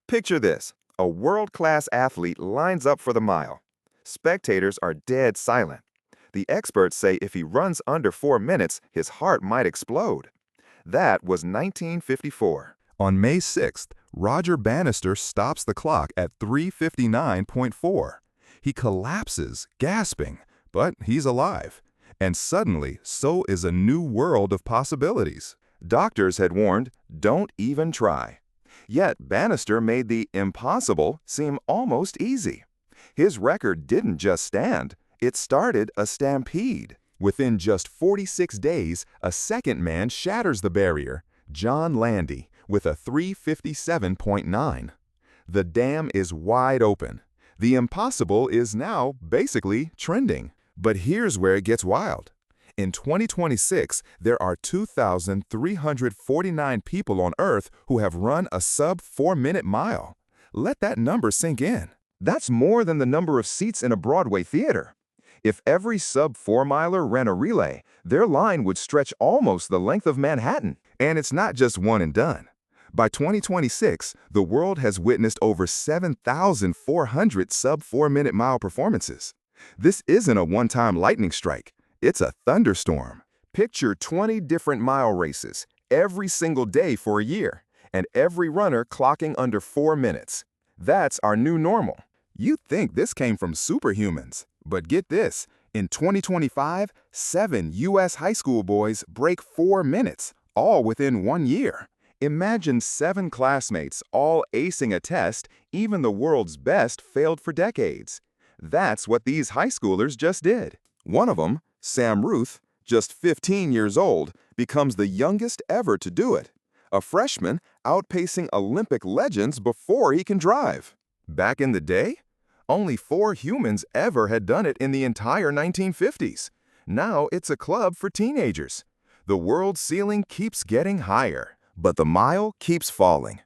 Picture this. A world-class athlete lines up for the mile. Spectators are dead silent. The experts say if he runs under 4 minutes, his heart might explode. That was 1954. On May 6th, Roger Bannister stops the clock at 3:59.4. He collapses, gasping, but he's alive. And suddenly, so is a new world of possibilities. Doctors had warned, don't even try. Yet Bannister made the impossible seem almost easy. His record didn't just stand, it started a stampede. Within just 46 days, a second man shatters the barrier, John Landy, with a 3:57.9. The dam is wide open. The impossible is now basically trending. But here's where it gets wild. In 2026, there are 2,349 people on Earth who have run a sub-4-minute mile. Let that number sink in. That's more than the number of seats in a Broadway theater. If every sub-4-miler ran a relay, their line would stretch almost the length of Manhattan. And it's not just one and done. By 2026, the world has witnessed over 7,400 sub-4-minute mile performances. This isn't a one-time lightning strike. It's a thunderstorm. Picture 20 different mile races, every single day for a year, and every runner clocking under 4 minutes. That's our new normal. You'd think this came from superhumans. But get this, in 2025, 7 U.S. high school boys break 4 minutes, all within 1 year. Imagine 7 classmates all acing a test even the world's best failed for decades. That's what these high schoolers just did. One of them, Sam Ruth, just 15 years old, becomes the youngest ever to do it. A freshman outpacing Olympic legends before he can drive. Back in the day, only 4 humans ever had done it in the entire 1950s. Now it's a club for teenagers. The world ceiling keeps getting higher, but the mile keeps falling.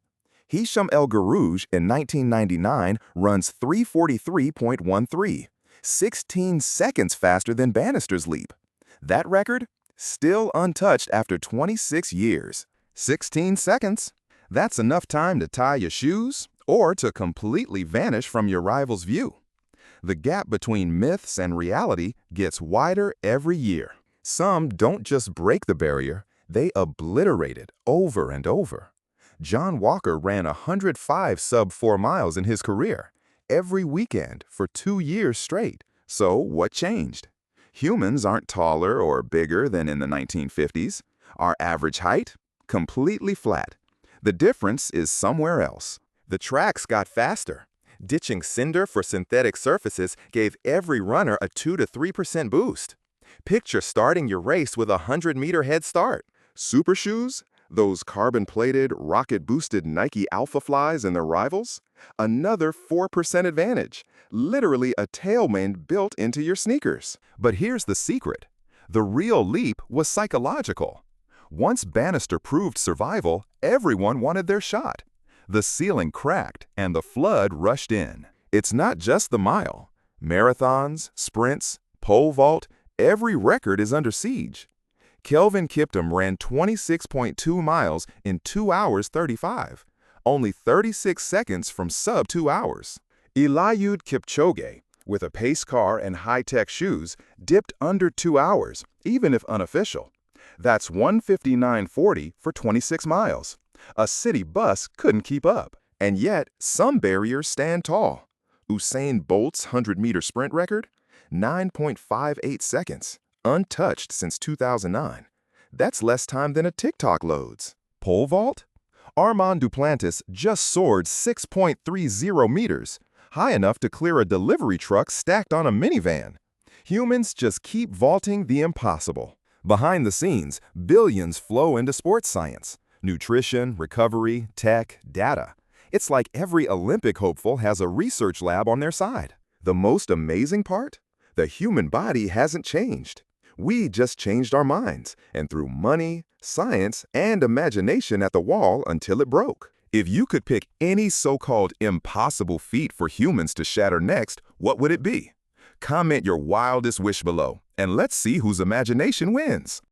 Hisham El Garouj in 1999 runs 3:43.13, 16 seconds faster than Bannister's leap. That record, still untouched after 26 years. 16 seconds. That's enough time to tie your shoes or to completely vanish from your rival's view. The gap between myths and reality gets wider every year. Some don't just break the barrier, they obliterate it over and over. John Walker ran 105 sub-4 miles in his career, every weekend for 2 years straight. So what changed? Humans aren't taller or bigger than in the 1950s. Our average height? Completely flat. The difference is somewhere else. The tracks got faster. Ditching cinder for synthetic surfaces gave every runner a 2 to 3% boost. Picture starting your race with a 100-meter head start. Super shoes? Those carbon-plated, rocket-boosted Nike Alpha Flies and their rivals? Another 4% advantage. Literally a tailwind built into your sneakers. But here's the secret. The real leap was psychological. Once Bannister proved survival, everyone wanted their shot. The ceiling cracked and the flood rushed in. It's not just the mile. Marathons, sprints, pole vault, every record is under siege. Kelvin Kiptum ran 26.2 miles in 2 hours 35, only 36 seconds from sub-2 hours. Eliud Kipchoge, with a pace car and high-tech shoes, dipped under 2 hours, even if unofficial. That's 1:59.40 for 26 miles. A city bus couldn't keep up. And yet, some barriers stand tall. Usain Bolt's 100-meter sprint record? 9.58 seconds. Untouched since 2009. That's less time than a TikTok loads. Pole vault? Armand Duplantis just soared 6.30 meters, high enough to clear a delivery truck stacked on a minivan. Humans just keep vaulting the impossible. Behind the scenes, billions flow into sports science. Nutrition, recovery, tech, data. It's like every Olympic hopeful has a research lab on their side. The most amazing part? The human body hasn't changed. We just changed our minds and threw money, science, and imagination at the wall until it broke. If you could pick any so-called impossible feat for humans to shatter next, what would it be? Comment your wildest wish below, and let's see whose imagination wins.